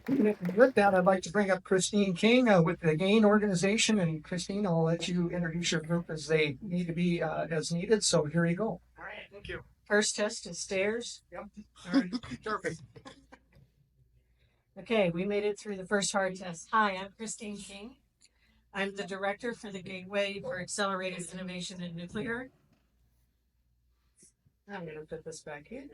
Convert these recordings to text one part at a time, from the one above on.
With that, I'd like to bring up Christine King with the GAIN organization. And Christine, I'll let you introduce your group as they need to be as needed. So here you go. All right, thank you. First test is stairs. Yep. All right, perfect. Okay, we made it through the first hard test. Hi, I'm Christine King. I'm the director for the Gateway for Accelerated Innovation in Nuclear. I'm going to put this back here.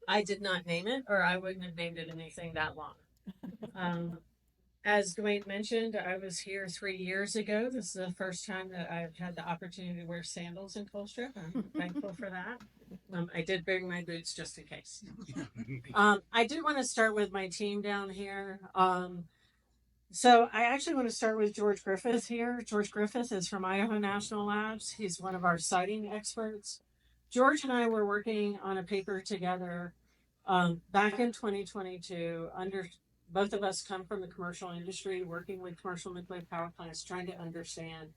I did not name it, or I wouldn't have named it anything that long. As Dwayne mentioned, I was here 3 years ago. This is the first time that I've had the opportunity to wear sandals in Colstrip. I'm thankful for that. I did bring my boots just in case. I do want to start with my team down here. So I actually want to start with George Griffith here. George Griffith is from Idaho National Labs. He's one of our siting experts. George and I were working on a paper together back in 2022. Both of us come from the commercial industry, working with commercial nuclear power plants, trying to understand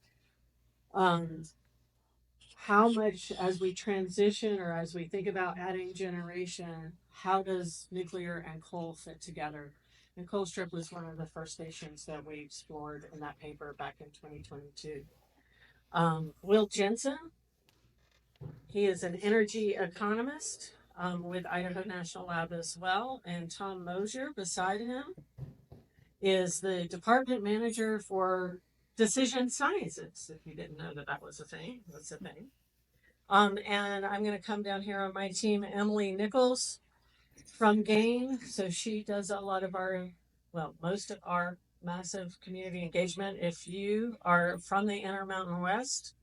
how much, as we transition or as we think about adding generation, how does nuclear and coal fit together? And Colstrip was one of the first stations that we explored in that paper back in 2022. Will Jensen, he is an energy economist with Idaho National Lab as well. And Tom Mosier beside him is the department manager for decision sciences. If you didn't know that that was a thing, that's a thing. And I'm going to come down here on my team, Emily Nichols from GAIN. So she does a lot of most of our massive community engagement. If you are from the Intermountain West,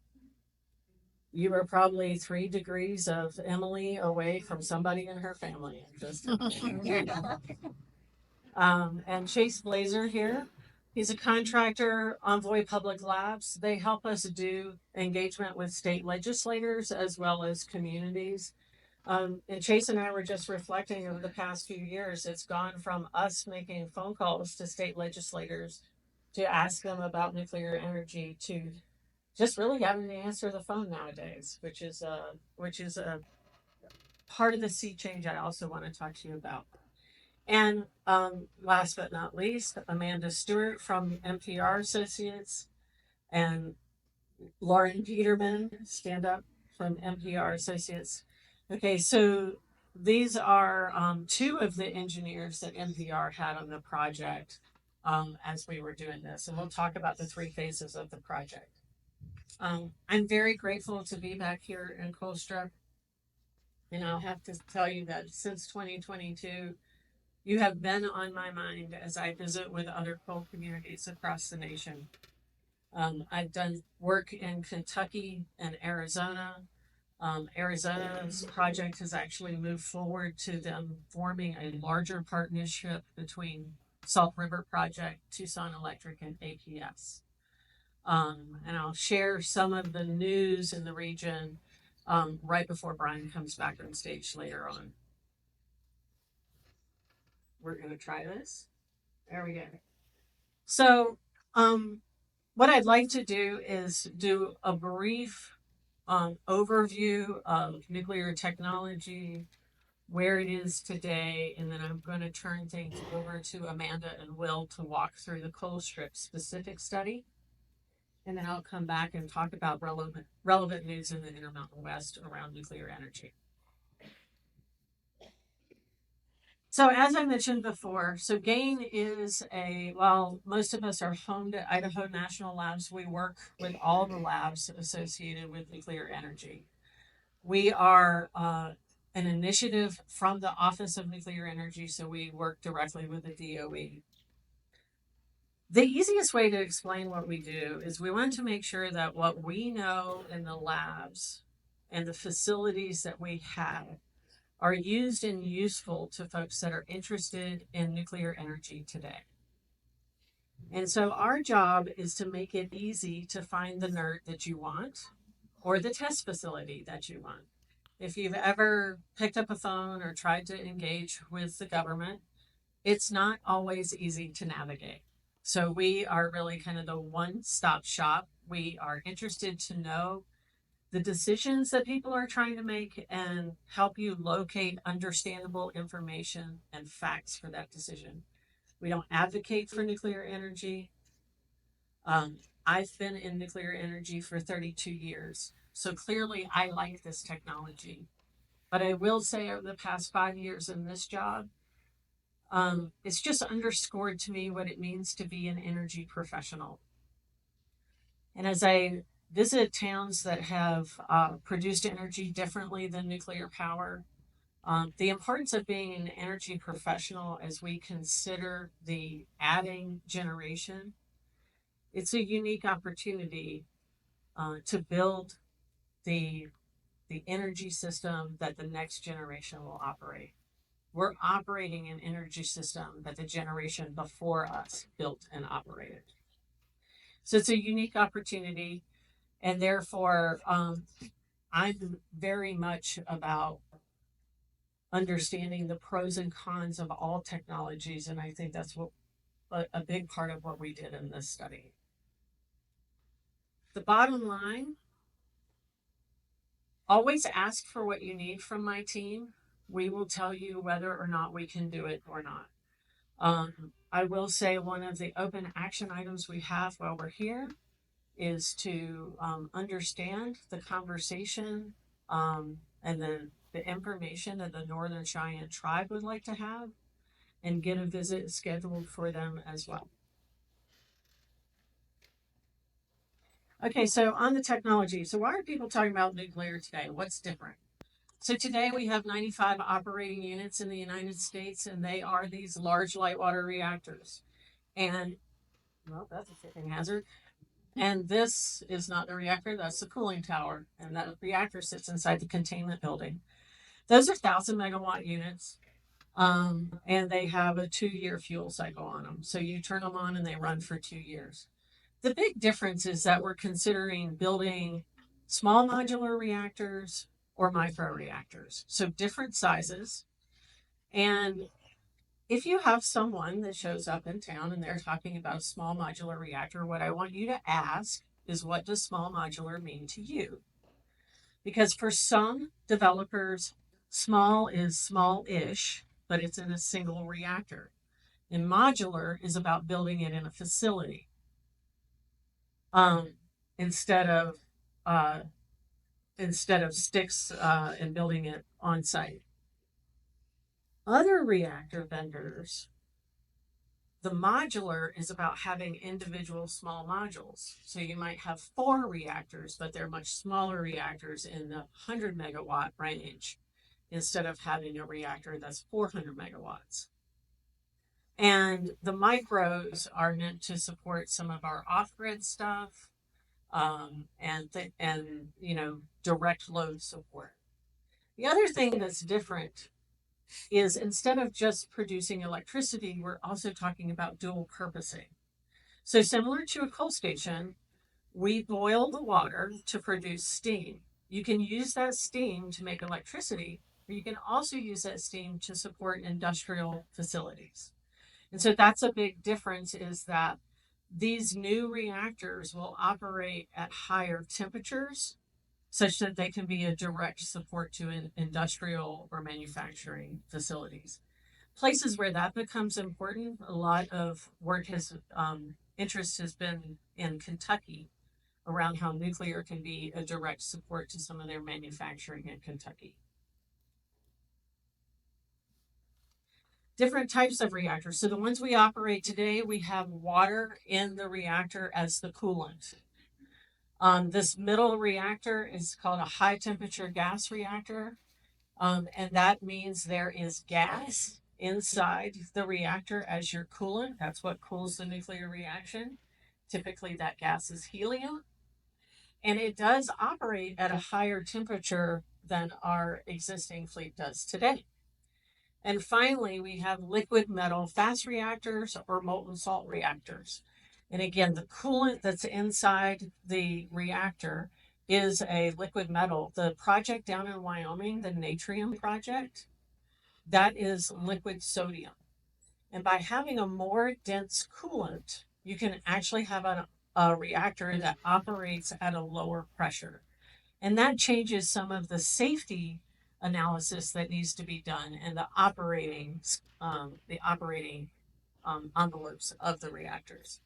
you are probably 3 degrees of Emily away from somebody in her family. And Chase Blazer here. He's a contractor, Envoy Public Labs. They help us do engagement with state legislators as well as communities. And Chase and I were just reflecting over the past few years. It's gone from us making phone calls to state legislators to ask them about nuclear energy to just really having to answer the phone nowadays, which is a part of the sea change I also want to talk to you about. And last but not least, Amanda Stewart from NPR Associates and Lauren Peterman, stand up, from NPR Associates. Okay, so these are two of the engineers that NPR had on the project as we were doing this. And we'll talk about the 3 phases of the project. I'm very grateful to be back here in Colstrip. And I'll have to tell you that since 2022, you have been on my mind as I visit with other coal communities across the nation. I've done work in Kentucky and Arizona. Arizona's project has actually moved forward to them forming a larger partnership between Salt River Project, Tucson Electric, and APS. And I'll share some of the news in the region right before Brian comes back on stage later on. We're going to try this. There we go. So, what I'd like to do is do a brief overview of nuclear technology, where it is today, and then I'm going to turn things over to Amanda and Will to walk through the Colstrip specific study. And then I'll come back and talk about relevant news in the Intermountain West around nuclear energy. So as I mentioned before, so GAIN is most of us are home to Idaho National Labs. We work with all the labs associated with nuclear energy. We are an initiative from the Office of Nuclear Energy, so we work directly with the DOE. The easiest way to explain what we do is we want to make sure that what we know in the labs and the facilities that we have are used and useful to folks that are interested in nuclear energy today. And so our job is to make it easy to find the nerd that you want or the test facility that you want. If you've ever picked up a phone or tried to engage with the government, it's not always easy to navigate. So we are really kind of the one-stop shop. We are interested to know the decisions that people are trying to make and help you locate understandable information and facts for that decision. We don't advocate for nuclear energy. I've been in nuclear energy for 32 years. So clearly, I like this technology. But I will say, over the past 5 years in this job, it's just underscored to me what it means to be an energy professional. And as I visit towns that have produced energy differently than nuclear power, the importance of being an energy professional as we consider the adding generation, it's a unique opportunity to build the the energy system that the next generation will operate. We're operating an energy system that the generation before us built and operated. So it's a unique opportunity, and therefore, I'm very much about understanding the pros and cons of all technologies, and I think that's what a big part of what we did in this study. The bottom line, always ask for what you need from my team. We will tell you whether or not we can do it or not. I will say one of the open action items we have while we're here is to understand the conversation and the information that the Northern Cheyenne tribe would like to have and get a visit scheduled for them as well. Okay, so on the technology. So why are people talking about nuclear today? What's different? So today we have 95 operating units in the United States, and they are these large light water reactors. And, well, that's a shipping hazard. And this is not the reactor, that's the cooling tower. And that reactor sits inside the containment building. Those are 1,000 megawatt units. And they have a 2-year fuel cycle on them. So you turn them on and they run for 2 years. The big difference is that we're considering building small modular reactors or micro reactors. So different sizes. And if you have someone that shows up in town and they're talking about a small modular reactor, what I want you to ask is, what does small modular mean to you? Because for some developers, small is small-ish, but it's in a single reactor. And modular is about building it in a facility. Instead of sticks and building it on site. Other reactor vendors, the modular is about having individual small modules. So you might have 4 reactors, but they're much smaller reactors in the 100 megawatt range instead of having a reactor that's 400 megawatts. And the micros are meant to support some of our off-grid stuff, and direct load support. The other thing that's different is, instead of just producing electricity, we're also talking about dual purposing. So similar to a coal station, we boil the water to produce steam. You can use that steam to make electricity, or you can also use that steam to support industrial facilities. And so that's a big difference, is that these new reactors will operate at higher temperatures such that they can be a direct support to industrial or manufacturing facilities. Places where that becomes important, a lot of interest has been in Kentucky around how nuclear can be a direct support to some of their manufacturing in Kentucky. Different types of reactors. So the ones we operate today, we have water in the reactor as the coolant. This middle reactor is called a high temperature gas reactor. And that means there is gas inside the reactor as your coolant. That's what cools the nuclear reaction. Typically that gas is helium. And it does operate at a higher temperature than our existing fleet does today. And finally, we have liquid metal fast reactors or molten salt reactors. And again, the coolant that's inside the reactor is a liquid metal. The project down in Wyoming, the Natrium project, that is liquid sodium. And by having a more dense coolant, you can actually have a reactor that operates at a lower pressure. And that changes some of the safety analysis that needs to be done and the operating envelopes of the reactors.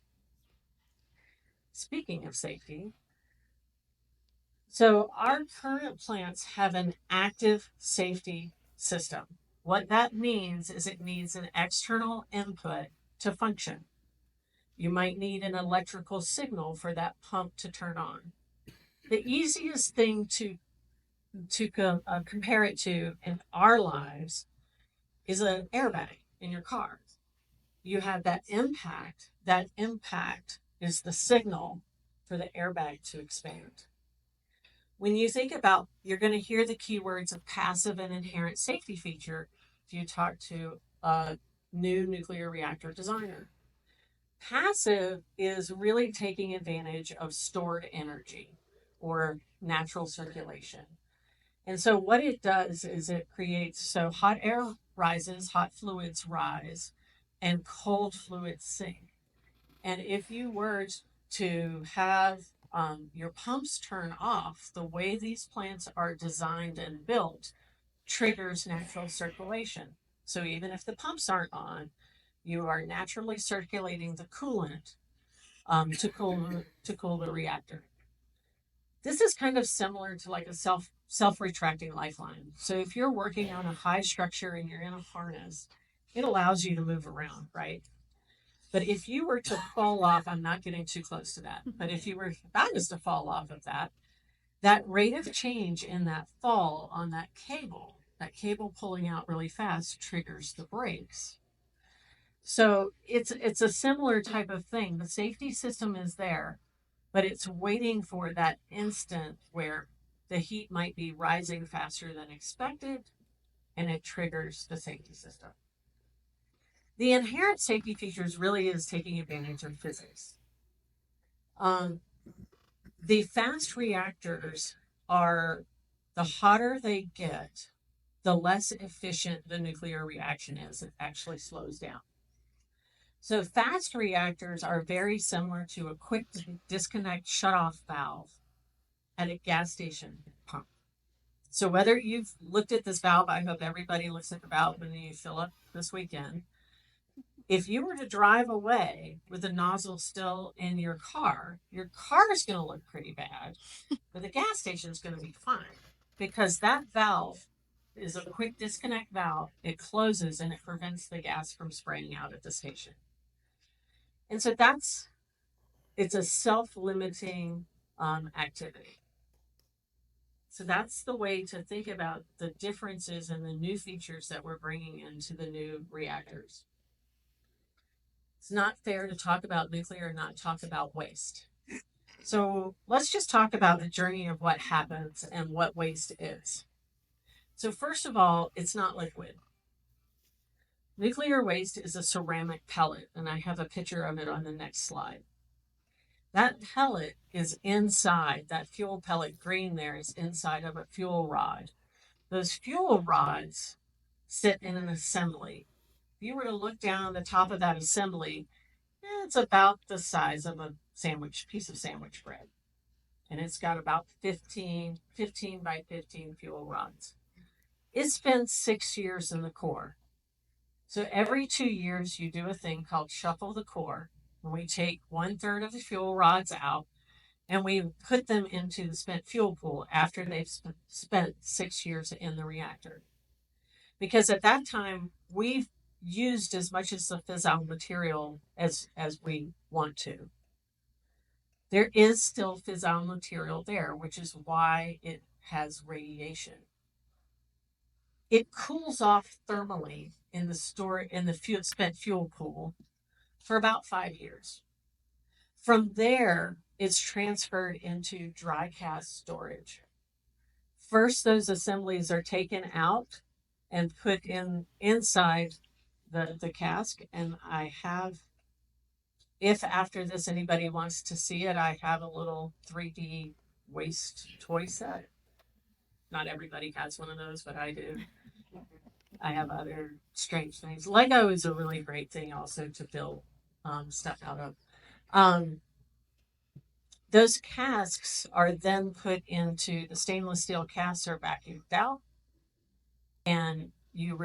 Speaking of safety, so our current plants have an active safety system. What that means is it needs an external input to function. You might need an electrical signal for that pump to turn on. The easiest thing to compare it to in our lives is an airbag in your car. You have that impact. That impact is the signal for the airbag to expand. When you think about, you're going to hear the keywords of passive and inherent safety feature if you talk to a new nuclear reactor designer. Passive is really taking advantage of stored energy or natural circulation. And so what it does is it creates, so hot air rises, hot fluids rise, and cold fluids sink. And if you were to have your pumps turn off, the way these plants are designed and built triggers natural circulation. So even if the pumps aren't on, you are naturally circulating the coolant to cool the reactor. This is kind of similar to like a self retracting lifeline. So if you're working on a high structure and you're in a harness, it allows you to move around, right? But if you were to fall off, I'm not getting too close to that. But if you were that was to fall off of that rate of change in that fall on that cable pulling out really fast triggers the brakes. So it's a similar type of thing. The safety system is there, but it's waiting for that instant where the heat might be rising faster than expected and it triggers the safety system. The inherent safety features really is taking advantage of physics. The fast reactors are, the hotter they get, the less efficient the nuclear reaction is. It actually slows down. So fast reactors are very similar to a quick disconnect shut-off valve at a gas station pump. So whether you've looked at this valve, I hope everybody looks at the valve when you fill up this weekend. If you were to drive away with the nozzle still in your car is going to look pretty bad, but the gas station is going to be fine because that valve is a quick disconnect valve. It closes and it prevents the gas from spraying out at the station. And so it's a self-limiting activity. So that's the way to think about the differences and the new features that we're bringing into the new reactors. It's not fair to talk about nuclear and not talk about waste. So let's just talk about the journey of what happens and what waste is. So first of all, it's not liquid. Nuclear waste is a ceramic pellet, and I have a picture of it on the next slide. That pellet is inside, that fuel pellet green there is inside of a fuel rod. Those fuel rods sit in an assembly. If you were to look down the top of that assembly, it's about the size of a piece of sandwich bread. And it's got about 15 by 15 fuel rods. It spends 6 years in the core. So every 2 years, you do a thing called shuffle the core, and we take 1/3 of the fuel rods out and we put them into the spent fuel pool after they've spent 6 years in the reactor. Because at that time, we've used as much as the fissile material as we want to. There is still fissile material there, which is why it has radiation. It cools off thermally in the spent fuel pool for about 5 years. From there, it's transferred into dry cask storage. First, those assemblies are taken out and put inside the cask, and I have, if after this anybody wants to see it, I have a little 3D waste toy set. Not everybody has one of those, but I do. I have other strange things. Lego is a really great thing also to build stuff out of. Those casks are then put into the stainless steel casks are vacuumed out, and you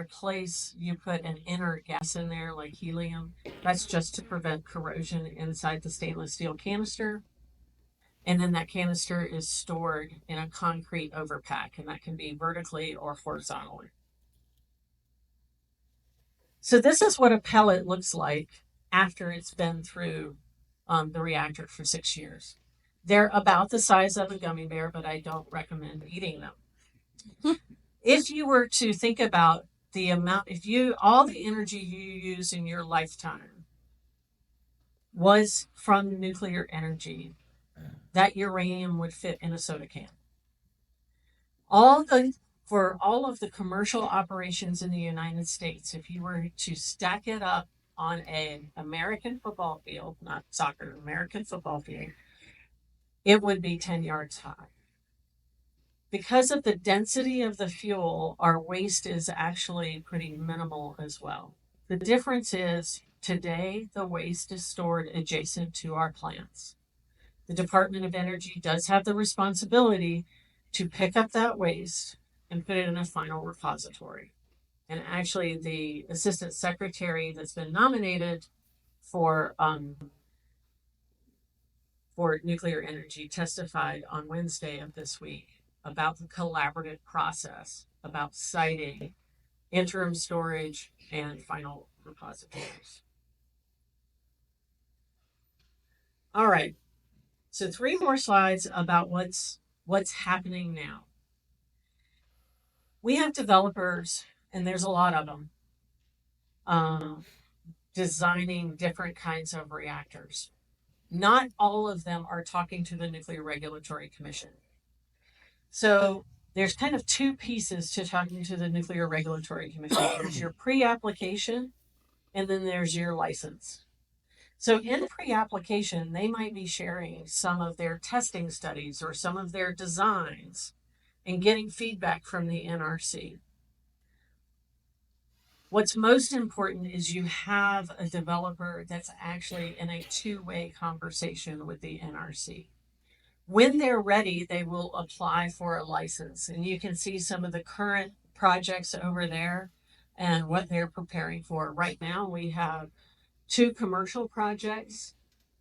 put an inert gas in there like helium. That's just to prevent corrosion inside the stainless steel canister. And then that canister is stored in a concrete overpack, and that can be vertically or horizontally. So this is what a pellet looks like after it's been through the reactor for 6 years. They're about the size of a gummy bear, but I don't recommend eating them. If you were to think about the amount, if you, all the energy you use in your lifetime was from nuclear energy, that uranium would fit in a soda can. All the For all of the commercial operations in the United States, if you were to stack it up on an American football field, not soccer, American football field, it would be 10 yards high. Because of the density of the fuel, our waste is actually pretty minimal as well. The difference is today the waste is stored adjacent to our plants. The Department of Energy does have the responsibility to pick up that waste and put it in a final repository. And actually, the assistant secretary that's been nominated for nuclear energy testified on Wednesday of this week about the collaborative process about siting, interim storage, and final repositories. All right. So 3 more slides about what's happening now. We have developers, and there's a lot of them, designing different kinds of reactors. Not all of them are talking to the Nuclear Regulatory Commission. So there's kind of 2 pieces to talking to the Nuclear Regulatory Commission. There's your pre-application, and then there's your license. So in pre-application, they might be sharing some of their testing studies or some of their designs and getting feedback from the NRC. What's most important is you have a developer that's actually in a 2-way conversation with the NRC. When they're ready, they will apply for a license. And you can see some of the current projects over there and what they're preparing for. Right now, we have 2 commercial projects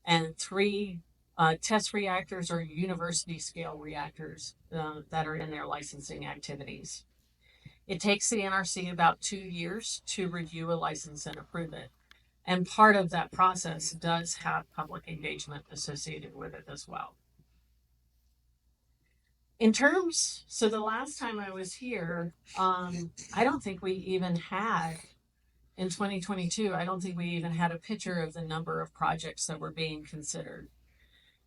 and 3 test reactors or university scale reactors that are in their licensing activities. It takes the NRC about 2 years to review a license and approve it. And part of that process does have public engagement associated with it as well. So the last time I was here, I don't think we even had, in 2022, I don't think we even had a picture of the number of projects that were being considered.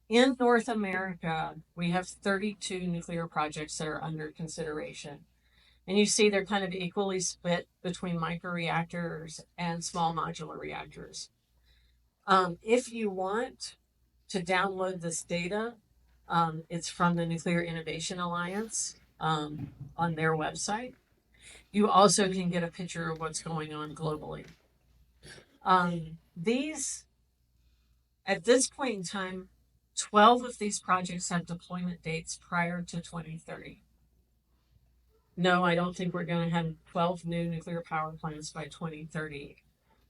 In North America, we have 32 nuclear projects that are under consideration. And you see they're kind of equally split between microreactors and small modular reactors. If you want to download this data, it's from the Nuclear Innovation Alliance on their website. You also can get a picture of what's going on globally. At this point in time, 12 of these projects have deployment dates prior to 2030. No, I don't think we're going to have 12 new nuclear power plants by 2030.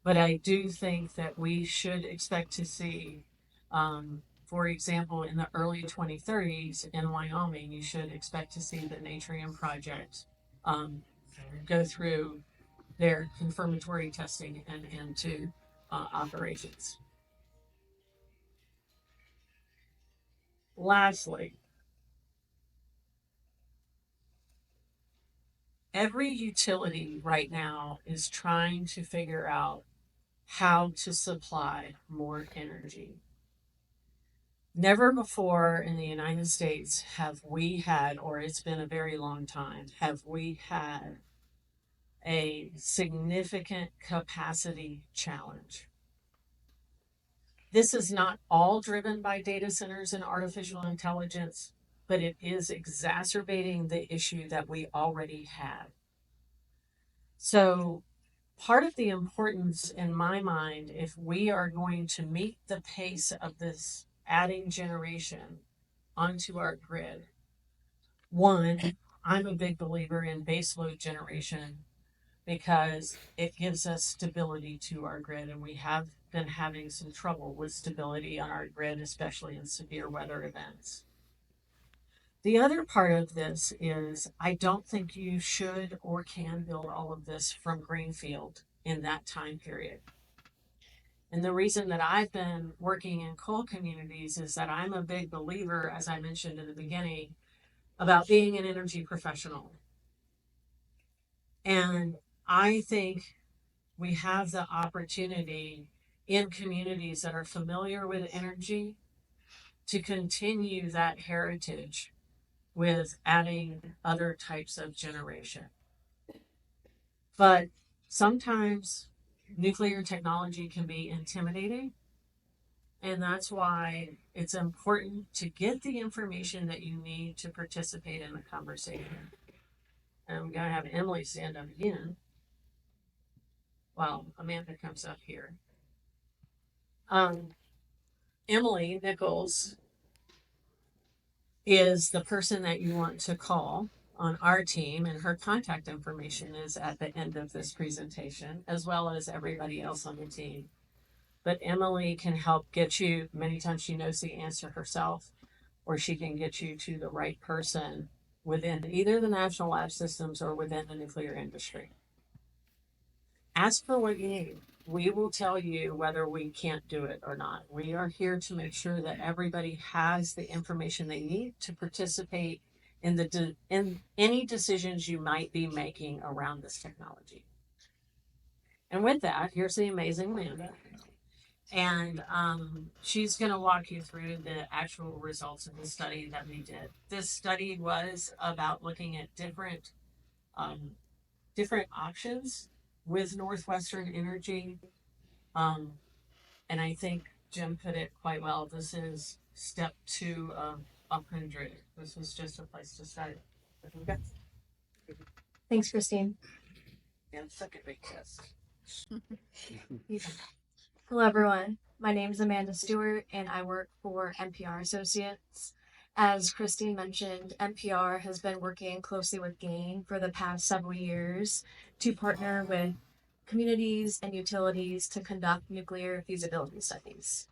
But I do think that we should expect to see, for example, in the early 2030s in Wyoming, you should expect to see the Natrium project go through their confirmatory testing and into operations. Lastly, every utility right now is trying to figure out how to supply more energy. Never before in the United States have we had, or it's been a very long time, have we had a significant capacity challenge. This is not all driven by data centers and artificial intelligence, but it is exacerbating the issue that we already had. So part of the importance in my mind, if we are going to meet the pace of this adding generation onto our grid. One, I'm a big believer in baseload generation because it gives us stability to our grid, and we have been having some trouble with stability on our grid, especially in severe weather events. The other part of this is I don't think you should or can build all of this from greenfield in that time period. And the reason that I've been working in coal communities is that I'm a big believer, as I mentioned in the beginning, about being an energy professional. And I think we have the opportunity in communities that are familiar with energy to continue that heritage with adding other types of generation. But sometimes nuclear technology can be intimidating. And that's why it's important to get the information that you need to participate in the conversation. And I'm going to have Emily stand up again while Amanda comes up here. Um, Emily Nichols is the person that you want to call on our team, and her contact information is at the end of this presentation, as well as everybody else on the team. But Emily can help get you, many times she knows the answer herself, or she can get you to the right person within either the national lab systems or within the nuclear industry. Ask for what you need. We will tell you whether we can't do it or not. We are here to make sure that everybody has the information they need to participate in in any decisions you might be making around this technology. And with that, here's the amazing Amanda. And she's going to walk you through the actual results of the study that we did. This study was about looking at um, different options with Northwestern Energy. Um, and I think Jim put it quite well. This is step 2 of 100. This was just a place to start. Thanks, Christine. And second big test. Hello, everyone. My name is Amanda Stewart, and I work for NPR Associates. As Christine mentioned, NPR has been working closely with GAIN for the past several years to partner with communities and utilities to conduct nuclear feasibility studies.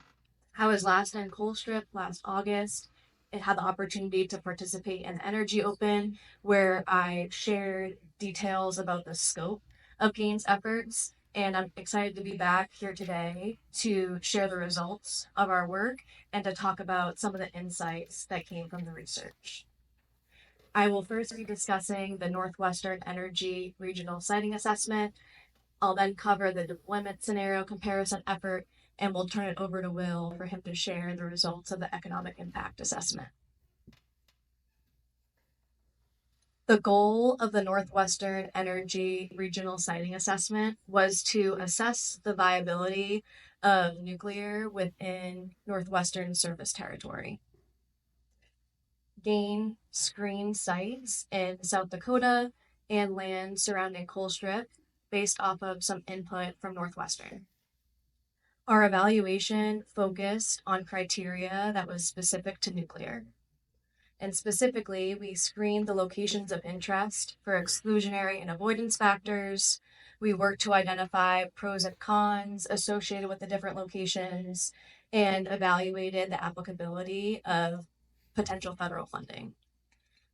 I was last in Colstrip last August and had the opportunity to participate in Energy Open, where I shared details about the scope of GAIN's efforts. And I'm excited to be back here today to share the results of our work and to talk about some of the insights that came from the research. I will first be discussing the Northwestern Energy Regional Siting Assessment. I'll then cover the deployment scenario comparison effort, and we'll turn it over to Will for him to share the results of the economic impact assessment. The goal of the Northwestern Energy Regional Siting Assessment was to assess the viability of nuclear within Northwestern service territory. GAIN screened sites in South Dakota and land surrounding Colstrip based off of some input from Northwestern. Our evaluation focused on criteria that was specific to nuclear. And specifically, we screened the locations of interest for exclusionary and avoidance factors. We worked to identify pros and cons associated with the different locations and evaluated the applicability of potential federal funding.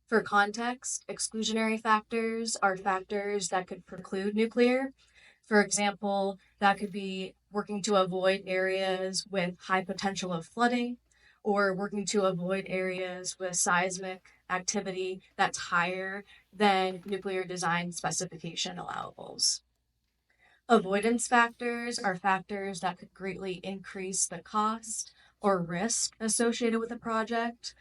For context, exclusionary factors are factors that could preclude nuclear. For example, that could be working to avoid areas with high potential of flooding, or working to avoid areas with seismic activity that's higher than nuclear design specification allowables. Avoidance factors are factors that could greatly increase the cost or risk associated with a project.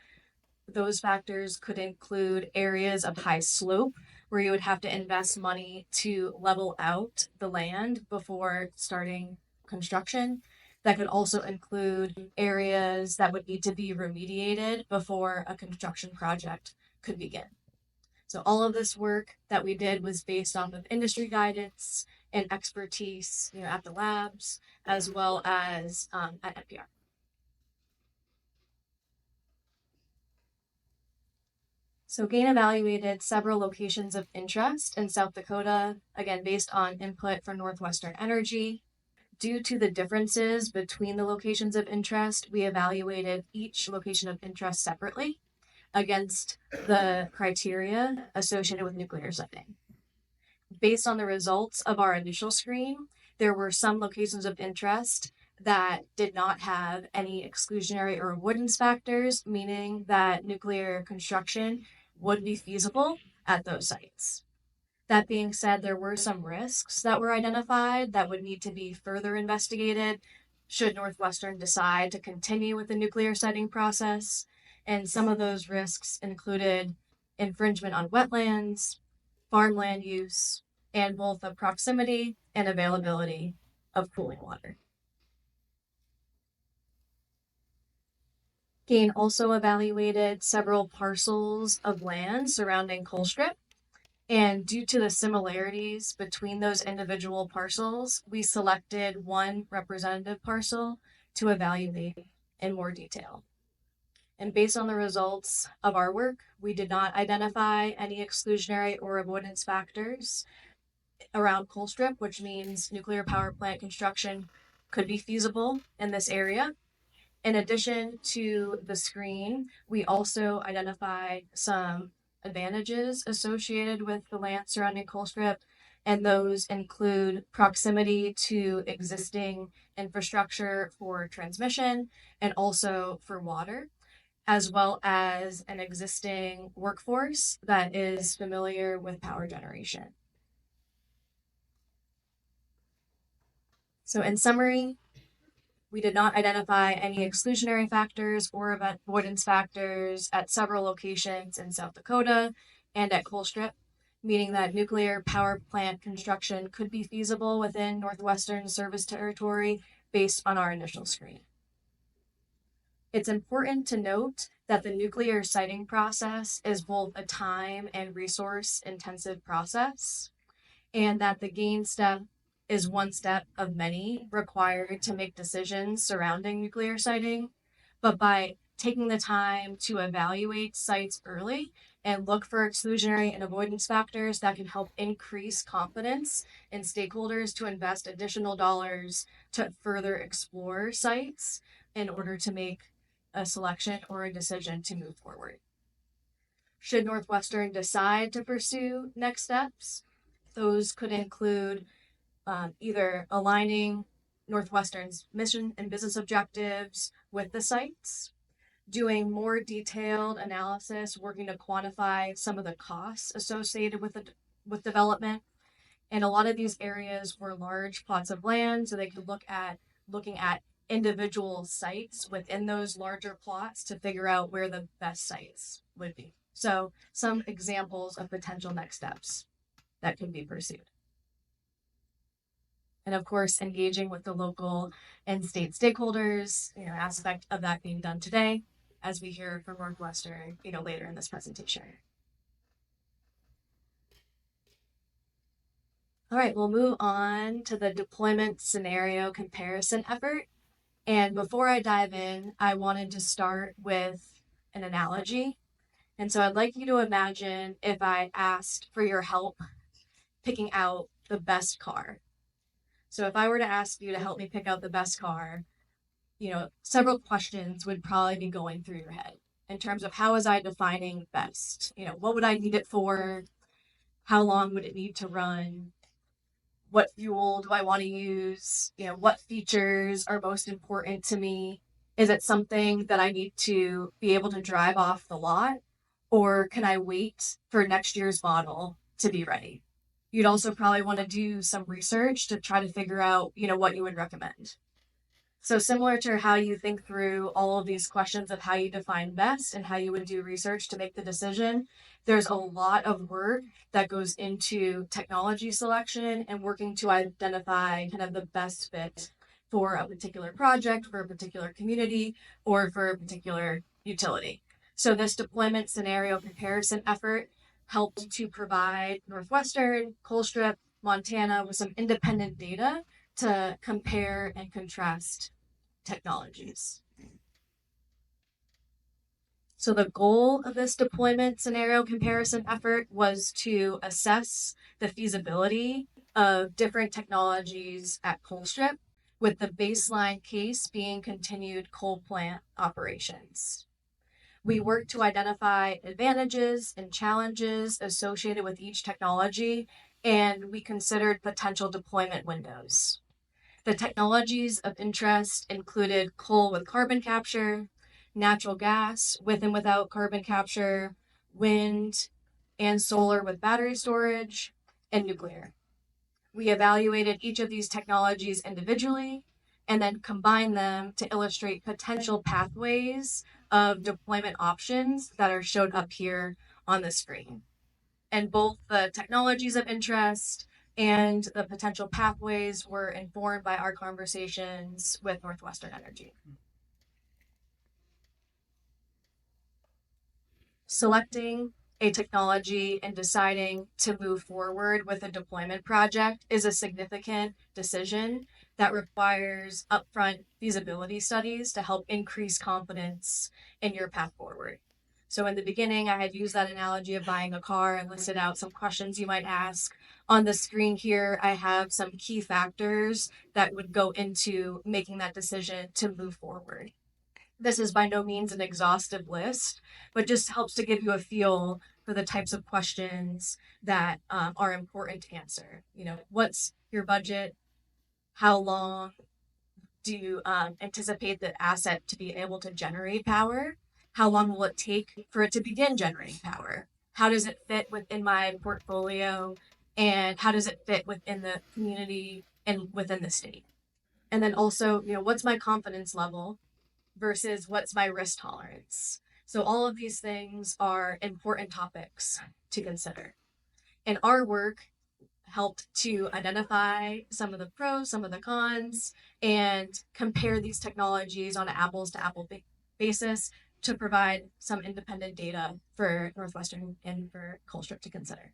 Those factors could include areas of high slope where you would have to invest money to level out the land before starting construction. That could also include areas that would need to be remediated before a construction project could begin. So all of this work that we did was based off of industry guidance and expertise, at the labs as well as at NPR. So GAIN evaluated several locations of interest in South Dakota, again, based on input from Northwestern Energy. Due to the differences between the locations of interest, we evaluated each location of interest separately against the criteria associated with nuclear siting. Based on the results of our initial screen, there were some locations of interest that did not have any exclusionary or avoidance factors, meaning that nuclear construction would be feasible at those sites. That being said, there were some risks that were identified that would need to be further investigated should Northwestern decide to continue with the nuclear siting process. And some of those risks included infringement on wetlands, farmland use, and both the proximity and availability of cooling water. GAIN also evaluated several parcels of land surrounding Colstrip, and due to the similarities between those individual parcels, we selected one representative parcel to evaluate in more detail. And based on the results of our work, we did not identify any exclusionary or avoidance factors around Colstrip, which means nuclear power plant construction could be feasible in this area. In addition to the screen, we also identified some advantages associated with the land surrounding Colstrip, and those include proximity to existing infrastructure for transmission and also for water, as well as an existing workforce that is familiar with power generation. So in summary, we did not identify any exclusionary factors or avoidance factors at several locations in South Dakota and at Colstrip, meaning that nuclear power plant construction could be feasible within Northwestern service territory based on our initial screen. It's important to note that the nuclear siting process is both a time and resource intensive process, and that the GAIN step is one step of many required to make decisions surrounding nuclear siting. But by taking the time to evaluate sites early and look for exclusionary and avoidance factors that can help increase confidence in stakeholders to invest additional dollars to further explore sites in order to make a selection or a decision to move forward. Should Northwestern decide to pursue next steps, those could include either aligning Northwestern's mission and business objectives with the sites, doing more detailed analysis, working to quantify some of the costs associated with development. And a lot of these areas were large plots of land, so they could looking at individual sites within those larger plots to figure out where the best sites would be. So some examples of potential next steps that could be pursued. And of course, engaging with the local and state stakeholders, aspect of that being done today, as we hear from Northwestern, later in this presentation. All right, we'll move on to the deployment scenario comparison effort. And before I dive in, I wanted to start with an analogy. And so I'd like you to imagine if I asked for your help picking out the best car. So if I were to ask you to help me pick out the best car, several questions would probably be going through your head in terms of how was I defining best? What would I need it for? How long would it need to run? What fuel do I want to use? What features are most important to me? Is it something that I need to be able to drive off the lot? Or can I wait for next year's model to be ready? You'd also probably want to do some research to try to figure out, what you would recommend. So similar to how you think through all of these questions of how you define best and how you would do research to make the decision, there's a lot of work that goes into technology selection and working to identify kind of the best fit for a particular project, for a particular community, or for a particular utility. So this deployment scenario comparison effort helped to provide Northwestern, Colstrip, Montana with some independent data to compare and contrast technologies. So the goal of this deployment scenario comparison effort was to assess the feasibility of different technologies at Colstrip, with the baseline case being continued coal plant operations. We worked to identify advantages and challenges associated with each technology, and we considered potential deployment windows. The technologies of interest included coal with carbon capture, natural gas with and without carbon capture, wind and solar with battery storage, and nuclear. We evaluated each of these technologies individually and then combined them to illustrate potential pathways of deployment options that are showed up here on the screen. And both the technologies of interest and the potential pathways were informed by our conversations with Northwestern Energy. Selecting a technology and deciding to move forward with a deployment project is a significant decision that requires upfront feasibility studies to help increase confidence in your path forward. So in the beginning, I had used that analogy of buying a car and listed out some questions you might ask. On the screen here, I have some key factors that would go into making that decision to move forward. This is by no means an exhaustive list, but just helps to give you a feel for the types of questions that are important to answer. What's your budget? How long do you anticipate the asset to be able to generate power? How long will it take for it to begin generating power? How does it fit within my portfolio? And how does it fit within the community and within the state? And then also, what's my confidence level versus what's my risk tolerance? So all of these things are important topics to consider. And our work helped to identify some of the pros, some of the cons, and compare these technologies on an apples to apple basis to provide some independent data for Northwestern and for Colstrip to consider.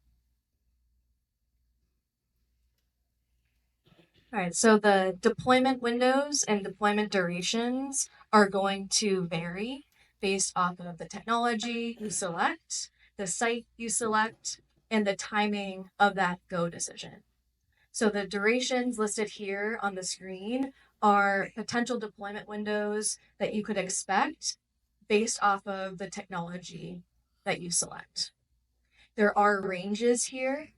All right, so the deployment windows and deployment durations are going to vary based off of the technology you select, the site you select, and the timing of that go decision. So the durations listed here on the screen are potential deployment windows that you could expect based off of the technology that you select. There are ranges here,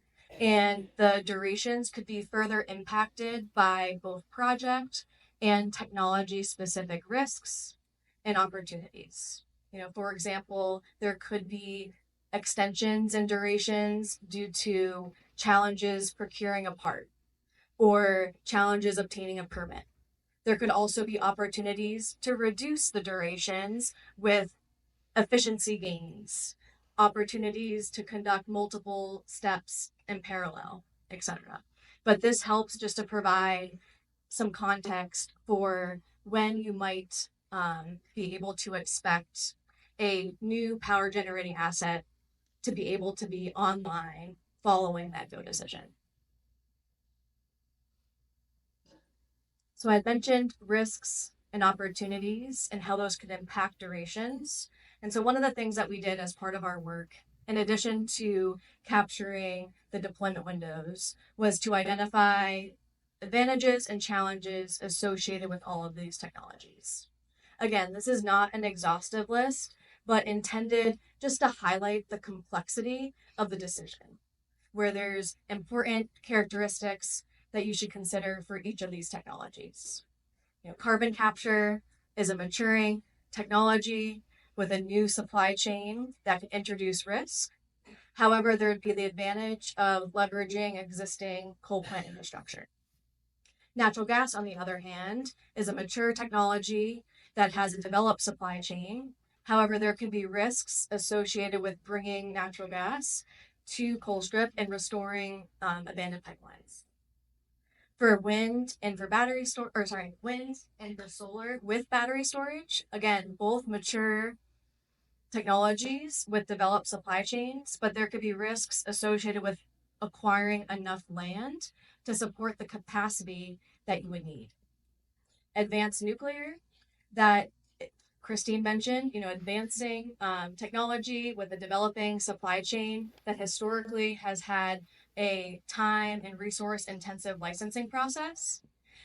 and the durations could be further impacted by both project and technology specific risks and opportunities. For example, there could be extensions in durations due to challenges procuring a part or challenges obtaining a permit. There could also be opportunities to reduce the durations with efficiency gains, opportunities to conduct multiple steps in parallel, etc. But this helps just to provide some context for when you might be able to expect a new power generating asset to be able to be online following that go decision. So I mentioned risks and opportunities and how those could impact durations. And so one of the things that we did as part of our work, in addition to capturing the deployment windows, was to identify advantages and challenges associated with all of these technologies. Again, this is not an exhaustive list, but intended just to highlight the complexity of the decision, where there's important characteristics that you should consider for each of these technologies. Carbon capture is a maturing technology with a new supply chain that can introduce risk. However, there would be the advantage of leveraging existing coal plant infrastructure. Natural gas, on the other hand, is a mature technology that has a developed supply chain. However, there can be risks associated with bringing natural gas to Colstrip and restoring abandoned pipelines. For wind and for wind and for solar with battery storage, again, both mature technologies with developed supply chains, but there could be risks associated with acquiring enough land to support the capacity that you would need. Advanced nuclear, that Christine mentioned, advancing technology with a developing supply chain that historically has had a time and resource intensive licensing process.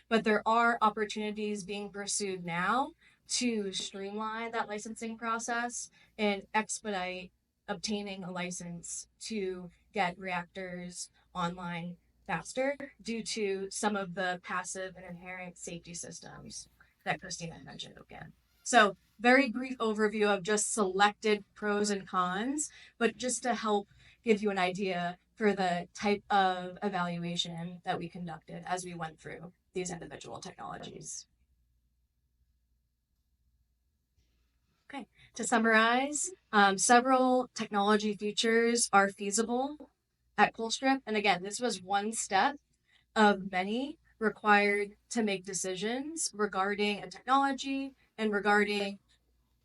But there are opportunities being pursued now to streamline that licensing process and expedite obtaining a license to get reactors online faster due to some of the passive and inherent safety systems that Christina mentioned again. So, very brief overview of just selected pros and cons, but just to help give you an idea for the type of evaluation that we conducted as we went through these individual technologies. Okay, to summarize, several technology features are feasible at Colstrip. And again, this was one step of many required to make decisions regarding a technology and regarding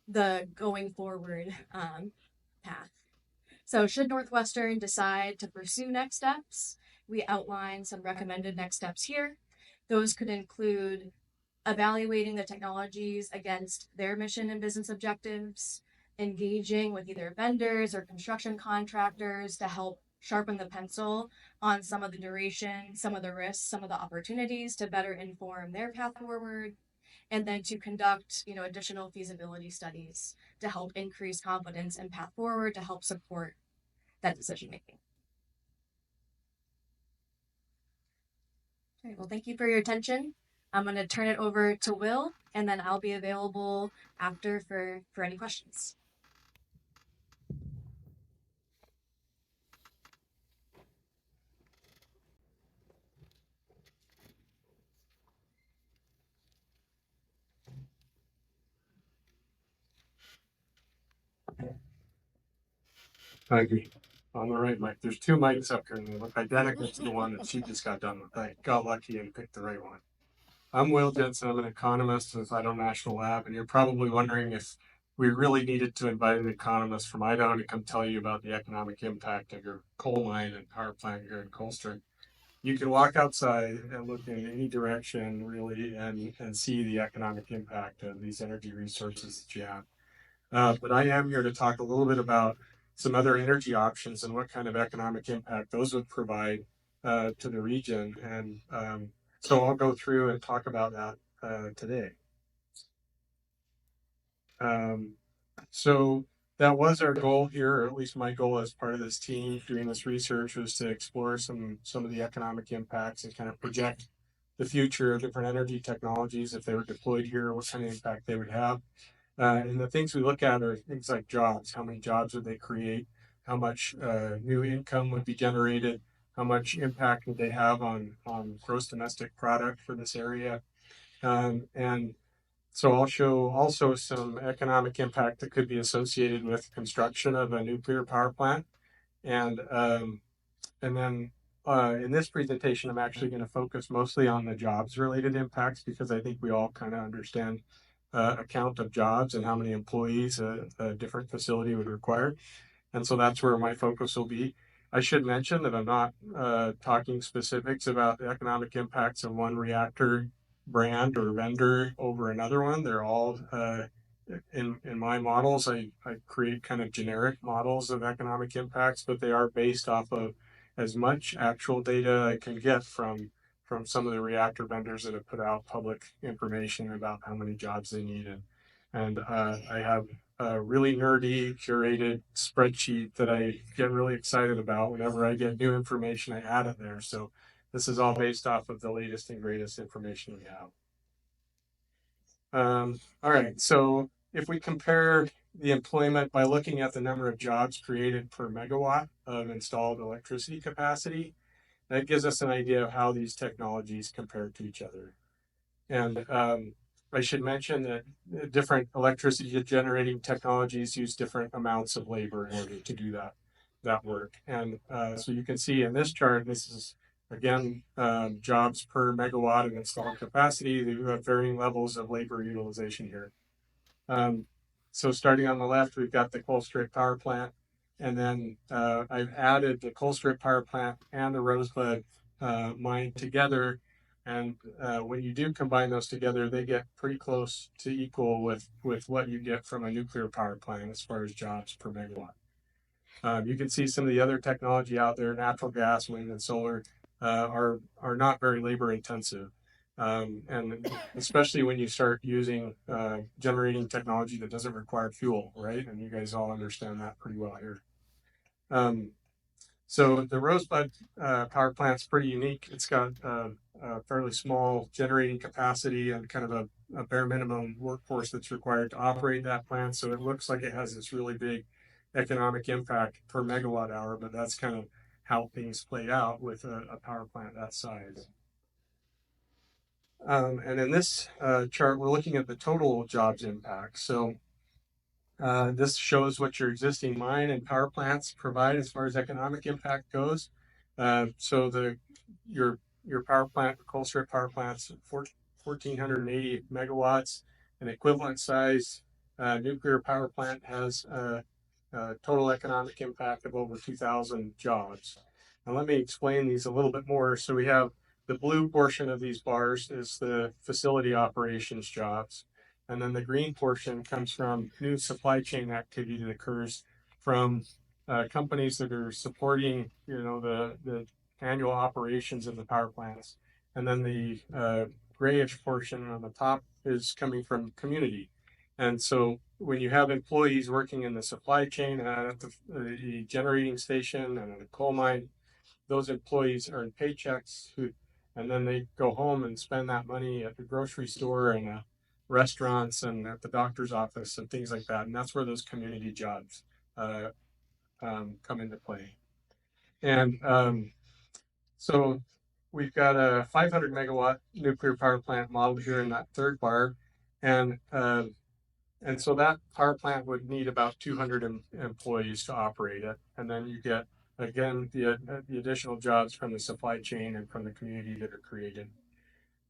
the going forward path. So, should Northwestern decide to pursue next steps, we outline some recommended next steps here. Those could include evaluating the technologies against their mission and business objectives, engaging with either vendors or construction contractors to help sharpen the pencil on some of the duration, some of the risks, some of the opportunities to better inform their path forward, and then to conduct, additional feasibility studies to help increase confidence and path forward to help support that decision making. Okay, well, thank you for your attention. I'm going to turn it over to Will, and then I'll be available after for any questions. I agree. On the right mic. There's two mics up here and they look identical to the one that she just got done with. I got lucky and picked the right one. I'm Will Jensen. I'm an economist with Idaho National Lab, and you're probably wondering if we really needed to invite an economist from Idaho to come tell you about the economic impact of your coal mine and power plant here in Colstrip. You can walk outside and look in any direction really and see the economic impact of these energy resources that you have. But I am here to talk a little bit about some other energy options and what kind of economic impact those would provide to the region. And so I'll go through and talk about that today. So that was our goal here, or at least my goal as part of this team doing this research, was to explore some of the economic impacts and kind of project the future of different energy technologies if they were deployed here, what kind of impact they would have. And the things we look at are things like jobs. How many jobs would they create? How much new income would be generated? How much impact would they have on gross domestic product for this area? And so I'll show also some economic impact that could be associated with construction of a nuclear power plant. And then in this presentation, I'm actually going to focus mostly on the jobs related impacts because I think we all kind of understand a count of jobs and how many employees a different facility would require. And so that's where my focus will be. I should mention that I'm not talking specifics about the economic impacts of one reactor brand or vendor over another one. They're all in my models. I create kind of generic models of economic impacts, but they are based off of as much actual data I can get from some of the reactor vendors that have put out public information about how many jobs they need. And I have a really nerdy curated spreadsheet that I get really excited about. Whenever I get new information, I add it there. So this is all based off of the latest and greatest information we have. All right, so if we compare the employment by looking at the number of jobs created per megawatt of installed electricity capacity, that gives us an idea of how these technologies compare to each other. And I should mention that different electricity generating technologies use different amounts of labor in order to do that work. And so you can see in this chart, this is again jobs per megawatt of installed capacity. We have varying levels of labor utilization here. So starting on the left, we've got the Colstrip power plant. And then I've added the Colstrip power plant and the Rosebud mine together And when you do combine those together, they get pretty close to equal with what you get from a nuclear power plant as far as jobs per megawatt. You can see some of the other technology out there, natural gas, wind, and solar, are not very labor intensive. And especially when you start using generating technology that doesn't require fuel, right? And you guys all understand that pretty well here. Um, so the Rosebud power plant's pretty unique. It's got a fairly small generating capacity and kind of a bare minimum workforce that's required to operate that plant. So it looks like it has this really big economic impact per megawatt hour, but that's kind of how things play out with a power plant that size. And in this chart, we're looking at the total jobs impact. So this shows what your existing mine and power plants provide as far as economic impact goes. So your power plant, Colstrip power plant's 1,480 megawatts, an equivalent size nuclear power plant has a total economic impact of over 2,000 jobs. Now let me explain these a little bit more. So we have the blue portion of these bars is the facility operations jobs. And then the green portion comes from new supply chain activity that occurs from companies that are supporting, the annual operations of the power plants. And then the grayish portion on the top is coming from community. And so when you have employees working in the supply chain at the generating station and at a coal mine, those employees earn paychecks and then they go home and spend that money at the grocery store and restaurants and at the doctor's office and things like that. And that's where those community jobs uh, come into play. And so we've got a 500 megawatt nuclear power plant modeled here in that third bar. And so that power plant would need about 200 employees to operate it. And then you get, again, the additional jobs from the supply chain and from the community that are created.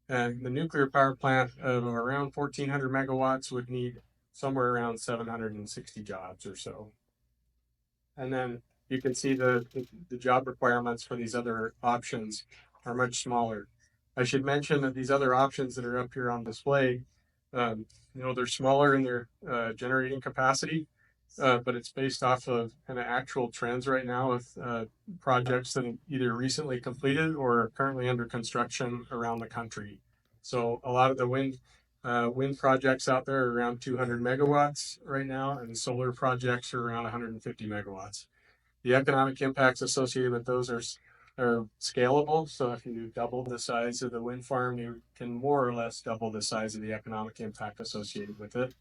And the nuclear power plant of around 1,400 megawatts would need somewhere around 760 jobs or so. And then you can see the job requirements for these other options are much smaller. I should mention that these other options that are up here on display, they're smaller in their generating capacity, but it's based off of kind of actual trends right now with projects that have either recently completed or are currently under construction around the country. So a lot of the wind projects out there are around 200 megawatts right now, and solar projects are around 150 megawatts. The economic impacts associated with those are scalable. So if you double the size of the wind farm, you can more or less double the size of the economic impact associated with it.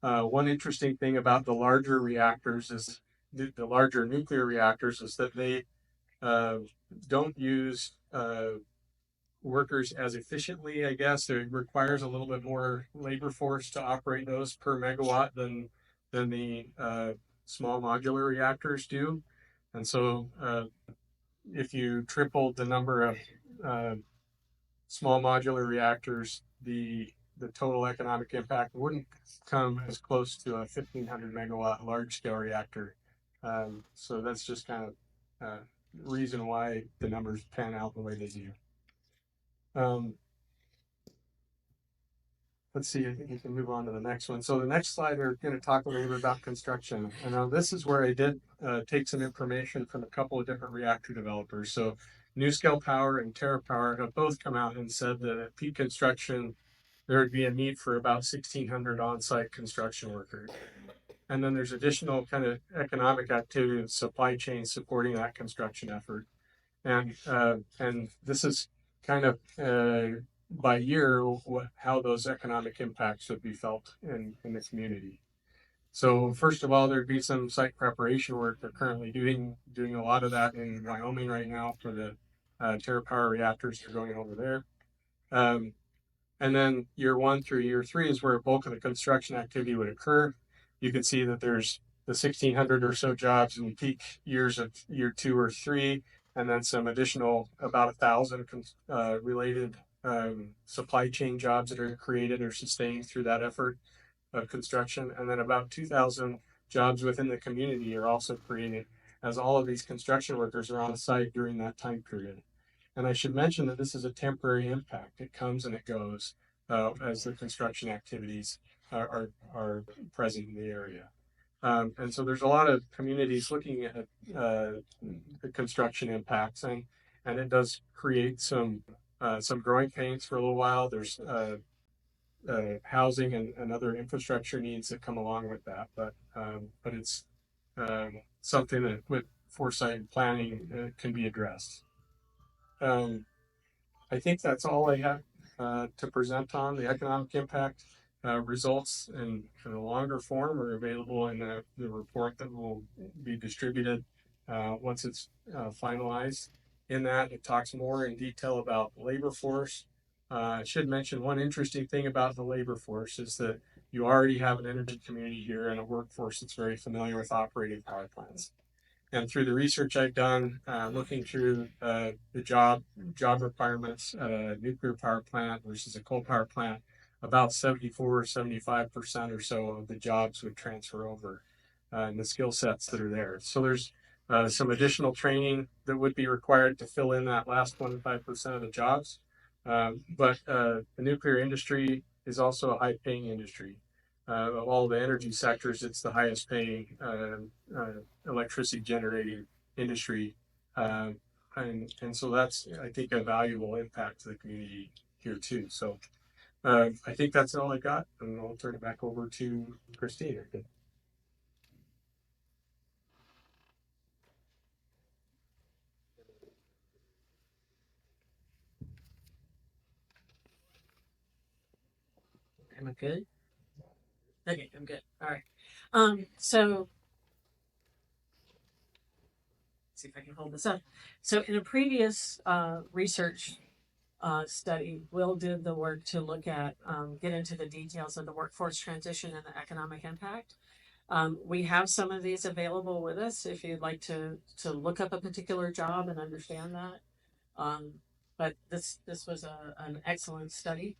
One interesting thing about the larger reactors is the larger nuclear reactors is that they don't use workers as efficiently, I guess. It requires a little bit more labor force to operate those per megawatt than the small modular reactors do. And so if you tripled the number of small modular reactors, the total economic impact wouldn't come as close to a 1,500 megawatt large scale reactor. So that's just kind of reason why the numbers pan out the way they do. Let's see, I think we can move on to the next one. So the next slide, we're going to talk a little bit about construction. And this is where I did take some information from a couple of different reactor developers. So NuScale Power and TerraPower have both come out and said that at peak construction, there would be a need for about 1,600 on-site construction workers. And then there's additional kind of economic activity and supply chain supporting that construction effort. And this is kind of by year how those economic impacts would be felt in the community. So first of all, there'd be some site preparation work. They're currently doing a lot of that in Wyoming right now for the TerraPower reactors that are going over there. And then year 1 through year 3 is where a bulk of the construction activity would occur. You can see that there's the 1,600 or so jobs in peak years of year 2 or 3, and then some additional about 1,000 related supply chain jobs that are created or sustained through that effort of construction. And then about 2,000 jobs within the community are also created as all of these construction workers are on site during that time period. And I should mention that this is a temporary impact. It comes and it goes as the construction activities are present in the area. And so there's a lot of communities looking at the construction impacts, and it does create some growing pains for a little while. There's housing and other infrastructure needs that come along with that, but it's something that with foresight and planning can be addressed. I think that's all I have to present on the economic impact. Results in a longer form are available in the report that will be distributed once it's finalized. In that, it talks more in detail about labor force. I should mention one interesting thing about the labor force is that you already have an energy community here and a workforce that's very familiar with operating power plants. And through the research I've done, looking through the job requirements, nuclear power plant versus a coal power plant, about 74 or 75% or so of the jobs would transfer over and the skill sets that are there. So there's some additional training that would be required to fill in that last 25% of the jobs. But the nuclear industry is also a high paying industry. Of all the energy sectors, it's the highest paying electricity generating industry. And so that's, I think, a valuable impact to the community here too. So I think that's all I got, and I'll turn it back over to Christine. Am I good? Okay, I'm good. All right. So see if I can hold this up. So in a previous research study, Will did the work to look at, get into the details of the workforce transition and the economic impact. We have some of these available with us if you'd like to look up a particular job and understand that. But this was an excellent study.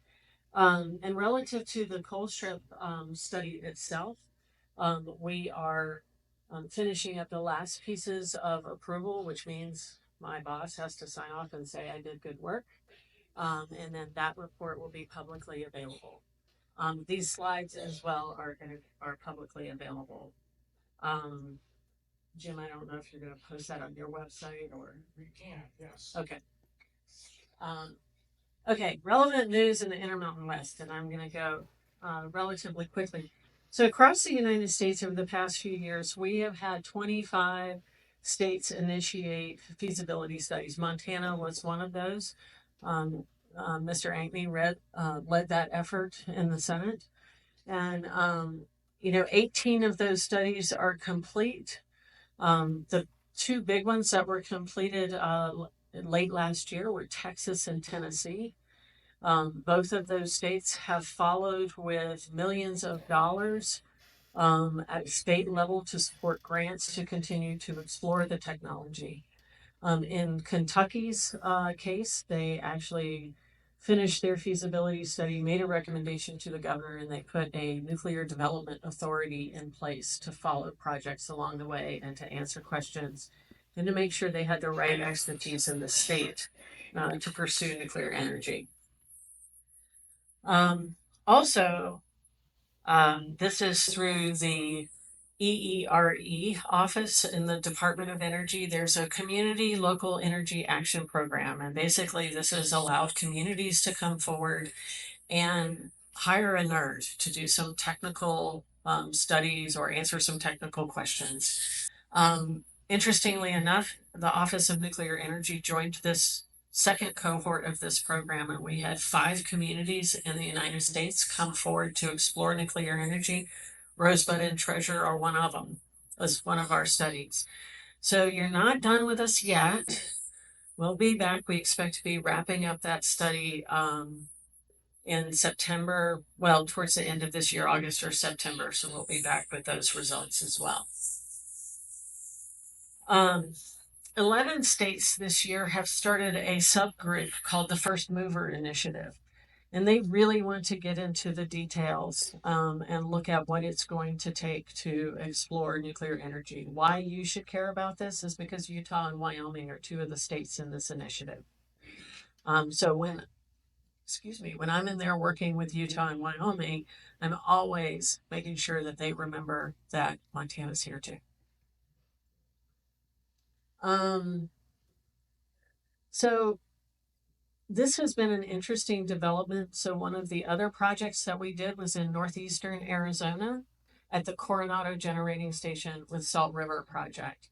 And relative to the Colstrip study itself, we are finishing up the last pieces of approval, which means my boss has to sign off and say I did good work. And then that report will be publicly available. These slides as well are publicly available. Jim, I don't know if you're going to post that on your website or We can, yes. okay. Okay, relevant news in the Intermountain West, and I'm going to go relatively quickly. So, across the United States over the past few years, we have had 25 states initiate feasibility studies. Montana was one of those. Mr. Ankney led that effort in the Senate. And, 18 of those studies are complete. The two big ones that were completed late last year were Texas and Tennessee. Both of those states have followed with millions of dollars at state level to support grants to continue to explore the technology. In Kentucky's case, they actually finished their feasibility study, made a recommendation to the governor, and they put a nuclear development authority in place to follow projects along the way and to answer questions and to make sure they had the right expertise in the state to pursue nuclear energy. Also, this is through the EERE office in the Department of Energy. There's a community local energy action program, and basically this has allowed communities to come forward and hire a nerd to do some technical studies or answer some technical questions. Interestingly enough, the Office of Nuclear Energy joined this second cohort of this program, and we had 5 communities in the United States come forward to explore nuclear energy. Rosebud and Treasure are one of them, was one of our studies. So you're not done with us yet. We'll be back. We expect to be wrapping up that study in September, well, towards the end of this year, August or September. So we'll be back with those results as well. 11 states this year have started a subgroup called the First Mover Initiative. And they really want to get into the details and look at what it's going to take to explore nuclear energy. Why you should care about this is because Utah and Wyoming are 2 of the states in this initiative. So when I'm in there working with Utah and Wyoming, I'm always making sure that they remember that Montana's here too. So this has been an interesting development. So one of the other projects that we did was in northeastern Arizona at the Coronado Generating Station with Salt River Project.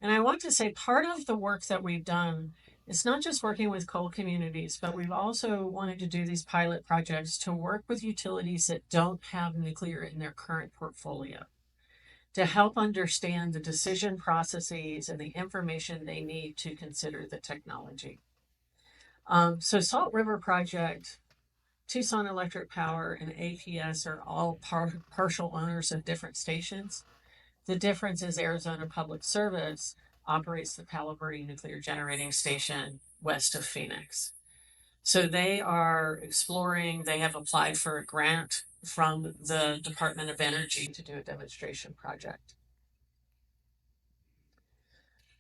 And I want to say part of the work that we've done is not just working with coal communities, but we've also wanted to do these pilot projects to work with utilities that don't have nuclear in their current portfolio to help understand the decision processes and the information they need to consider the technology. So Salt River Project, Tucson Electric Power, and APS are all partial owners of different stations. The difference is Arizona Public Service operates the Palo Verde Nuclear Generating Station west of Phoenix. So they are exploring, they have applied for a grant from the Department of Energy to do a demonstration project.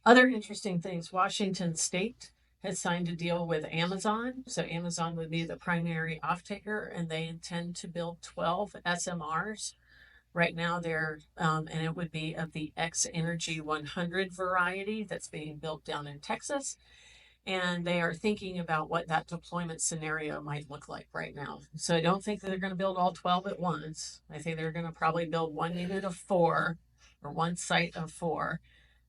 Other interesting things, Washington State has signed a deal with Amazon. So Amazon would be the primary off-taker, and they intend to build 12 SMRs. Right now they're, and it would be of the X Energy 100 variety that's being built down in Texas. And they are thinking about what that deployment scenario might look like right now. So I don't think that they're going to build all 12 at once. I think they're going to probably build one unit of 4 or one site of 4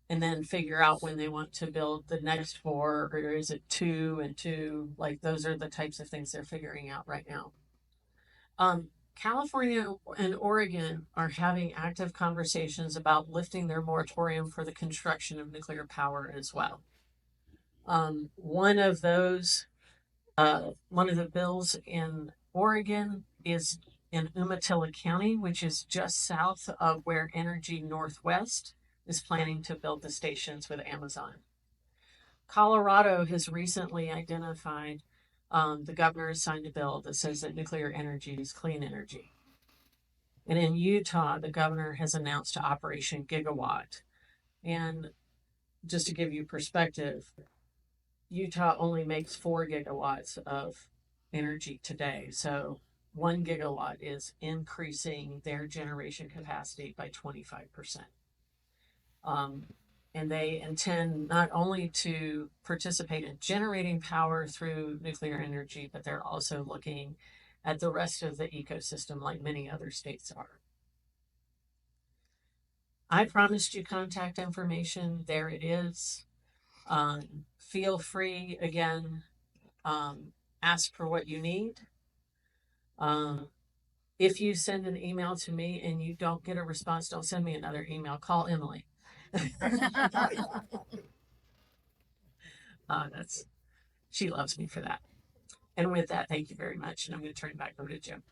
and then figure out when they want to build the next 4, or is it 2 and 2? Like those are the types of things they're figuring out right now. California and Oregon are having active conversations about lifting their moratorium for the construction of nuclear power as well. One of the bills in Oregon is in Umatilla County, which is just south of where Energy Northwest is planning to build the stations with Amazon. Colorado has recently identified, the governor has signed a bill that says that nuclear energy is clean energy. And in Utah, the governor has announced Operation Gigawatt. And just to give you perspective, Utah only makes 4 gigawatts of energy today. So 1 gigawatt is increasing their generation capacity by 25%. And they intend not only to participate in generating power through nuclear energy, but they're also looking at the rest of the ecosystem like many other states are. I promised you contact information. There it is. Feel free, again, ask for what you need. If you send an email to me and you don't get a response, don't send me another email. Call Emily. She loves me for that. And with that, thank you very much. And I'm going to turn it back over to Jim.